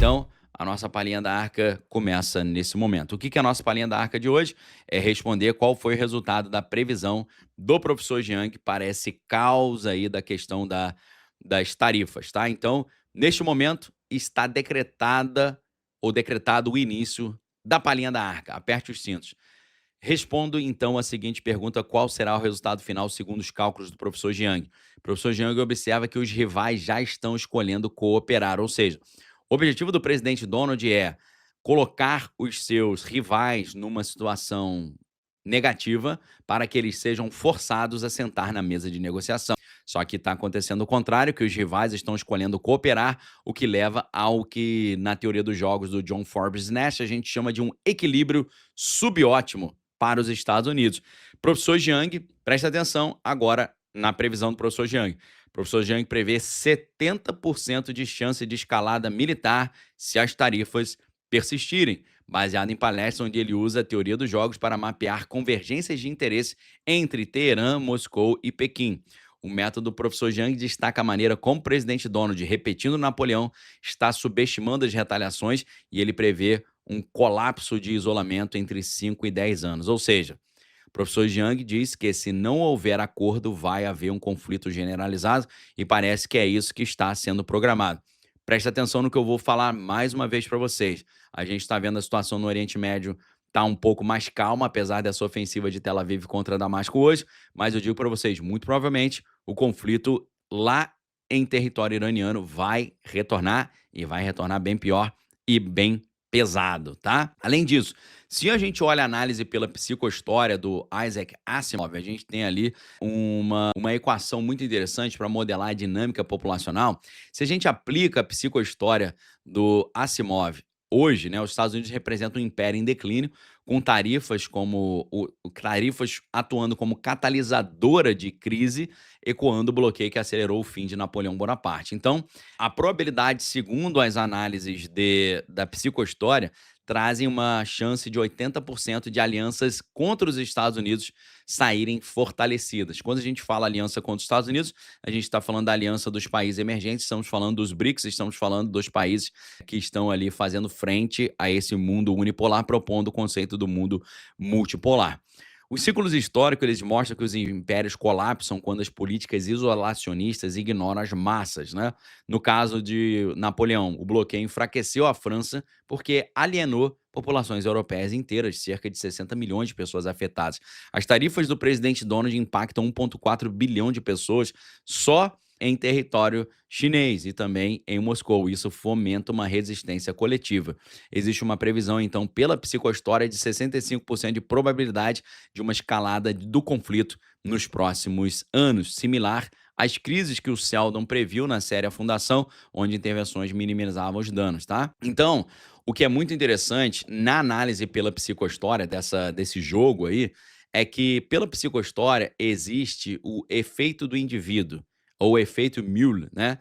Então, a nossa palhinha da Arca começa nesse momento. O que é a nossa palhinha da Arca de hoje? É responder qual foi o resultado da previsão do professor Jean, que parece causa aí da questão das tarifas, tá? Então, neste momento, está decretada ou decretado o início da palhinha da Arca. Aperte os cintos. Respondo então a seguinte pergunta: qual será o resultado final segundo os cálculos do professor Jiang? O professor Jiang observa que os rivais já estão escolhendo cooperar, ou seja, o objetivo do presidente Donald é colocar os seus rivais numa situação negativa para que eles sejam forçados a sentar na mesa de negociação. Só que está acontecendo o contrário, que os rivais estão escolhendo cooperar, o que leva ao que, na teoria dos jogos do John Forbes Nash, a gente chama de um equilíbrio subótimo para os Estados Unidos. Professor Jiang, presta atenção agora na previsão do professor Jiang. O professor Jiang prevê 70% de chance de escalada militar se as tarifas persistirem, baseado em palestras onde ele usa a teoria dos jogos para mapear convergências de interesse entre Teherã, Moscou e Pequim. O método do professor Jiang destaca a maneira como o presidente Donald, repetindo Napoleão, está subestimando as retaliações e ele prevê um colapso de isolamento entre 5 e 10 anos. Ou seja, o professor Jiang diz que se não houver acordo, vai haver um conflito generalizado e parece que é isso que está sendo programado. Preste atenção no que eu vou falar mais uma vez para vocês. A gente está vendo a situação no Oriente Médio tá um pouco mais calma, apesar dessa ofensiva de Tel Aviv contra Damasco hoje, mas eu digo para vocês, muito provavelmente o conflito lá em território iraniano vai retornar e vai retornar bem pior e bem pesado, tá? Além disso, se a gente olha a análise pela psicohistória do Isaac Asimov, a gente tem ali uma equação muito interessante para modelar a dinâmica populacional. Se a gente aplica a psicohistória do Asimov hoje, né, os Estados Unidos representam um império em declínio, com tarifas como tarifas atuando como catalisadora de crise, ecoando o bloqueio que acelerou o fim de Napoleão Bonaparte. Então, a probabilidade, segundo as análises da psicohistória, trazem uma chance de 80% de alianças contra os Estados Unidos saírem fortalecidas. Quando a gente fala aliança contra os Estados Unidos, a gente está falando da aliança dos países emergentes, estamos falando dos BRICS, estamos falando dos países que estão ali fazendo frente a esse mundo unipolar, propondo o conceito do mundo multipolar. Os ciclos históricos eles mostram que os impérios colapsam quando as políticas isolacionistas ignoram as massas, né? No caso de Napoleão, o bloqueio enfraqueceu a França porque alienou populações europeias inteiras, cerca de 60 milhões de pessoas afetadas. As tarifas do presidente Donald impactam 1,4 bilhão de pessoas só em território chinês e também em Moscou. Isso fomenta uma resistência coletiva. Existe uma previsão, então, pela psicohistória de 65% de probabilidade de uma escalada do conflito nos próximos anos, similar às crises que o Seldon previu na série A Fundação, onde intervenções minimizavam os danos, tá? Então, o que é muito interessante na análise pela psicohistória desse jogo aí, é que pela psicohistória existe o efeito do indivíduo, ou o efeito Mule, né?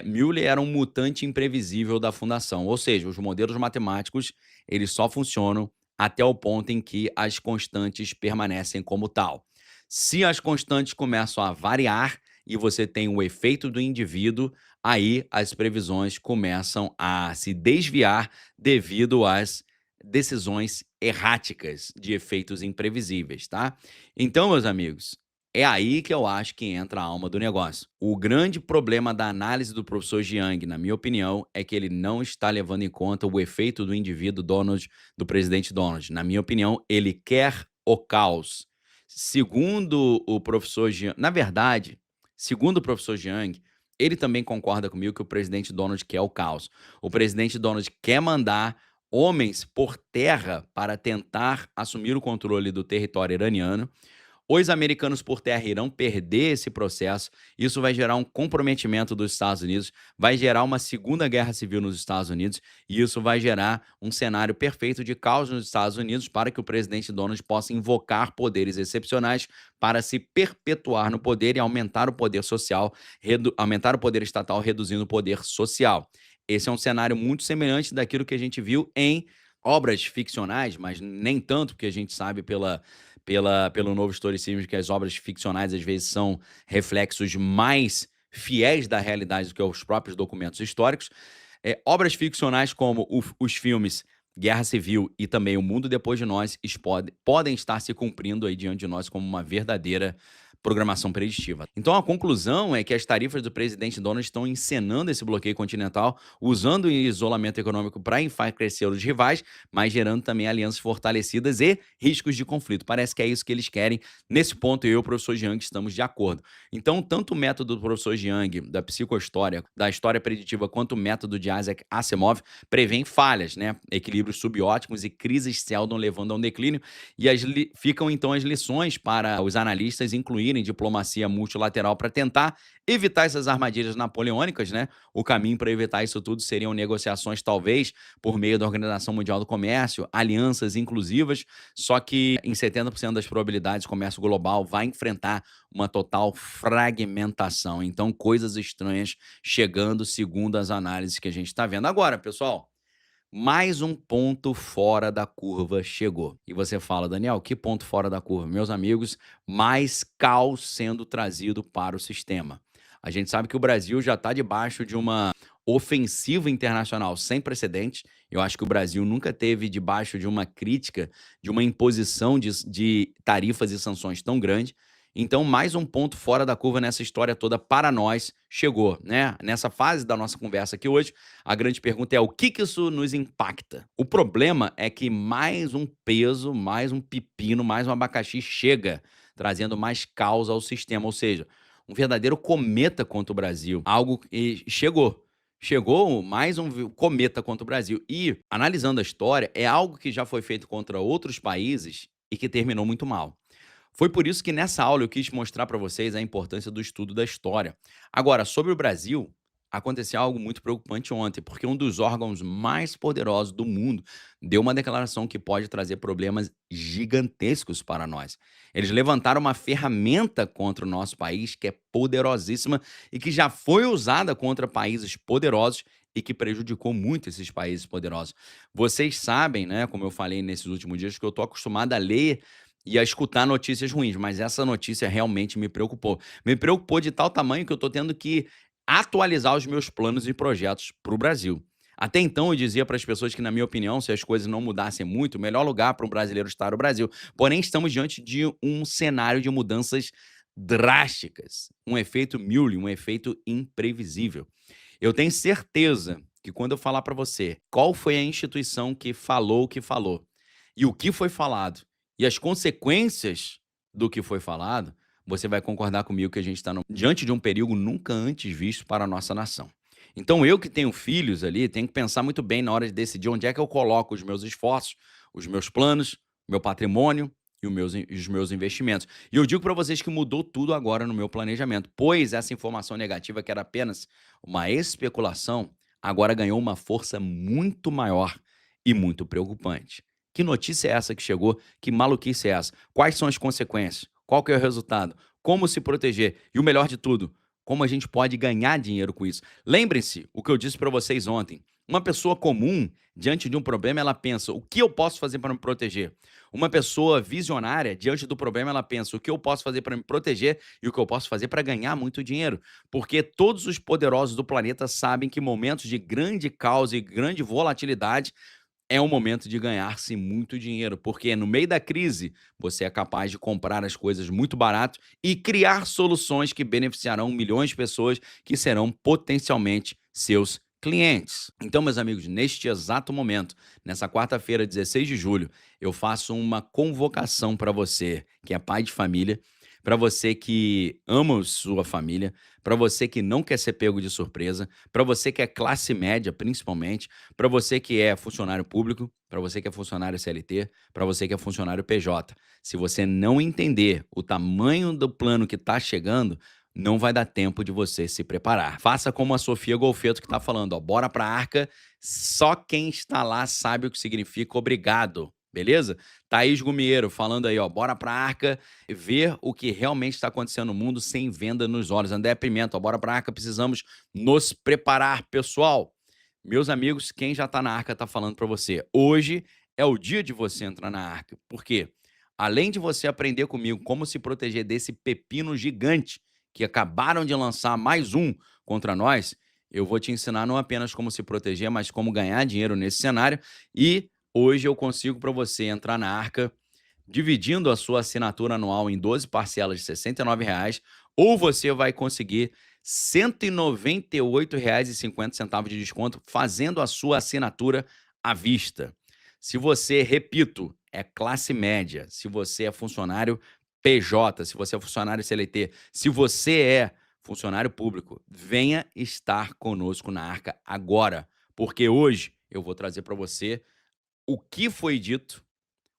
Mule era um mutante imprevisível da fundação, ou seja, os modelos matemáticos eles só funcionam até o ponto em que as constantes permanecem como tal. Se as constantes começam a variar e você tem o efeito do indivíduo, aí as previsões começam a se desviar devido às decisões erráticas de efeitos imprevisíveis, tá? Então, meus amigos, é aí que eu acho que entra a alma do negócio. O grande problema da análise do professor Jiang, na minha opinião, é que ele não está levando em conta o efeito do indivíduo Donald, do presidente Donald. Na minha opinião, ele quer o caos. Segundo o professor Jiang, na verdade, segundo o professor Jiang, ele também concorda comigo que o presidente Donald quer o caos. O presidente Donald quer mandar homens por terra para tentar assumir o controle do território iraniano. Os americanos por terra irão perder esse processo. Isso vai gerar um comprometimento dos Estados Unidos, vai gerar uma segunda guerra civil nos Estados Unidos, e isso vai gerar um cenário perfeito de caos nos Estados Unidos para que o presidente Donald possa invocar poderes excepcionais para se perpetuar no poder e aumentar o poder social, aumentar o poder estatal, reduzindo o poder social. Esse é um cenário muito semelhante daquilo que a gente viu em obras ficcionais, mas nem tanto, porque a gente sabe pelo novo historicismo que as obras ficcionais às vezes são reflexos mais fiéis da realidade do que os próprios documentos históricos. Obras ficcionais como os filmes Guerra Civil e também O Mundo Depois de Nós podem estar se cumprindo aí diante de nós como uma verdadeira programação preditiva. Então a conclusão é que as tarifas do presidente Donald estão encenando esse bloqueio continental, usando o isolamento econômico para enfraquecer os rivais, mas gerando também alianças fortalecidas e riscos de conflito. Parece que é isso que eles querem. Nesse ponto, eu e o professor Jiang estamos de acordo. Então, tanto o método do professor Jiang, da psicohistória, da história preditiva, quanto o método de Isaac Asimov, prevêem falhas, né? Equilíbrios subóticos e crises seldom levando a um declínio. E ficam então as lições para os analistas incluírem diplomacia multilateral para tentar evitar essas armadilhas napoleônicas, né? O caminho para evitar isso tudo seriam negociações, talvez, por meio da Organização Mundial do Comércio, alianças inclusivas, só que em 70% das probabilidades o comércio global vai enfrentar uma total fragmentação. Então, coisas estranhas chegando segundo as análises que a gente está vendo. Agora, pessoal, mais um ponto fora da curva chegou. E você fala, Daniel, que ponto fora da curva? Meus amigos, mais caos sendo trazido para o sistema. A gente sabe que o Brasil já está debaixo de uma ofensiva internacional sem precedentes. Eu acho que o Brasil nunca teve debaixo de uma crítica, de uma imposição de tarifas e sanções tão grande. Então, mais um ponto fora da curva nessa história toda para nós chegou, né? Nessa fase da nossa conversa aqui hoje, a grande pergunta é o que isso nos impacta? O problema é que mais um peso, mais um pepino, mais um abacaxi chega, trazendo mais caos ao sistema, ou seja, um verdadeiro cometa contra o Brasil. Algo que chegou. Chegou mais um cometa contra o Brasil. E, analisando a história, é algo que já foi feito contra outros países e que terminou muito mal. Foi por isso que nessa aula eu quis mostrar para vocês a importância do estudo da história. Agora, sobre o Brasil, aconteceu algo muito preocupante ontem, porque um dos órgãos mais poderosos do mundo deu uma declaração que pode trazer problemas gigantescos para nós. Eles levantaram uma ferramenta contra o nosso país que é poderosíssima e que já foi usada contra países poderosos e que prejudicou muito esses países poderosos. Vocês sabem, né, como eu falei nesses últimos dias, que eu estou acostumado a ler e a escutar notícias ruins, mas essa notícia realmente me preocupou. Me preocupou de tal tamanho que eu estou tendo que atualizar os meus planos e projetos para o Brasil. Até então eu dizia para as pessoas que, na minha opinião, se as coisas não mudassem muito, o melhor lugar para um brasileiro estar é o Brasil. Porém, estamos diante de um cenário de mudanças drásticas, um efeito Mule, um efeito imprevisível. Eu tenho certeza que quando eu falar para você qual foi a instituição que falou o que falou e o que foi falado e as consequências do que foi falado, você vai concordar comigo que a gente está diante de um perigo nunca antes visto para a nossa nação. Então, eu que tenho filhos ali, tenho que pensar muito bem na hora de decidir onde é que eu coloco os meus esforços, os meus planos, meu patrimônio e os meus investimentos. E eu digo para vocês que mudou tudo agora no meu planejamento, pois essa informação negativa, que era apenas uma especulação, agora ganhou uma força muito maior e muito preocupante. Que notícia é essa que chegou? Que maluquice é essa? Quais são as consequências? Qual que é o resultado? Como se proteger? E o melhor de tudo, como a gente pode ganhar dinheiro com isso? Lembrem-se o que eu disse para vocês ontem. Uma pessoa comum, diante de um problema, ela pensa: o que eu posso fazer para me proteger? Uma pessoa visionária, diante do problema, ela pensa: o que eu posso fazer para me proteger e o que eu posso fazer para ganhar muito dinheiro? Porque todos os poderosos do planeta sabem que momentos de grande caos e grande volatilidade é um momento de ganhar-se muito dinheiro, porque no meio da crise você é capaz de comprar as coisas muito barato e criar soluções que beneficiarão milhões de pessoas que serão potencialmente seus clientes. Então, meus amigos, neste exato momento, nessa quarta-feira, 16 de julho, eu faço uma convocação para você que é pai de família, para você que ama sua família, para você que não quer ser pego de surpresa, para você que é classe média, principalmente, para você que é funcionário público, para você que é funcionário CLT, para você que é funcionário PJ. Se você não entender o tamanho do plano que está chegando, não vai dar tempo de você se preparar. Faça como a Sofia Golfeto que está falando, ó, bora para a arca, só quem está lá sabe o que significa obrigado, beleza? Thaís Gumieiro falando aí, ó, bora pra arca, ver o que realmente está acontecendo no mundo sem venda nos olhos. André Pimenta, ó, bora pra arca, precisamos nos preparar, pessoal. Meus amigos, quem já tá na arca tá falando pra você. Hoje é o dia de você entrar na arca. Por quê? Além de você aprender comigo como se proteger desse pepino gigante que acabaram de lançar mais um contra nós, eu vou te ensinar não apenas como se proteger, mas como ganhar dinheiro nesse cenário. E hoje eu consigo para você entrar na Arca dividindo a sua assinatura anual em 12 parcelas de R$ 69, ou você vai conseguir R$ 198,50 de desconto fazendo a sua assinatura à vista. Se você, repito, é classe média, se você é funcionário PJ, se você é funcionário CLT, se você é funcionário público, venha estar conosco na Arca agora, porque hoje eu vou trazer para você o que foi dito,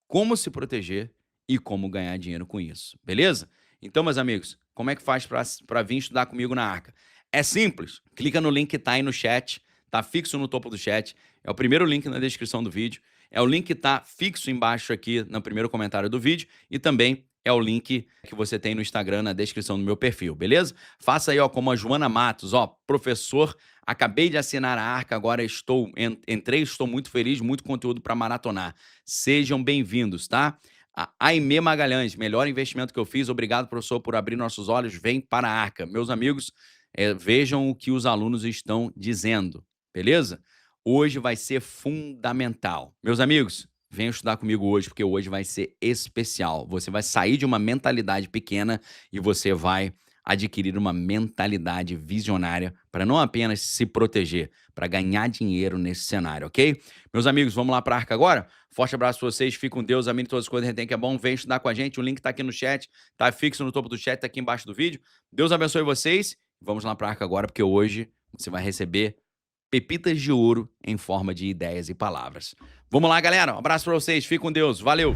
como se proteger e como ganhar dinheiro com isso, beleza? Então, meus amigos, como é que faz para vir estudar comigo na Arca? É simples, clica no link que tá aí no chat, tá fixo no topo do chat, é o primeiro link na descrição do vídeo, é o link que tá fixo embaixo aqui no primeiro comentário do vídeo e também é o link que você tem no Instagram na descrição do meu perfil, beleza? Faça aí, ó, como a Joana Matos, ó, professor, acabei de assinar a Arca, agora entrei, estou muito feliz, muito conteúdo para maratonar. Sejam bem-vindos, tá? A Aimee Magalhães, melhor investimento que eu fiz. Obrigado, professor, por abrir nossos olhos. Vem para a Arca. Meus amigos, vejam o que os alunos estão dizendo, beleza? Hoje vai ser fundamental. Meus amigos, venham estudar comigo hoje, porque hoje vai ser especial. Você vai sair de uma mentalidade pequena e você vai adquirir uma mentalidade visionária para não apenas se proteger, para ganhar dinheiro nesse cenário, ok? Meus amigos, vamos lá para a Arca agora? Forte abraço para vocês, fiquem com Deus, amém todas as coisas, retém que é bom, vem estudar com a gente, o link tá aqui no chat, tá fixo no topo do chat, tá aqui embaixo do vídeo. Deus abençoe vocês, vamos lá para a Arca agora, porque hoje você vai receber pepitas de ouro em forma de ideias e palavras. Vamos lá, galera, um abraço para vocês, fiquem com Deus, valeu!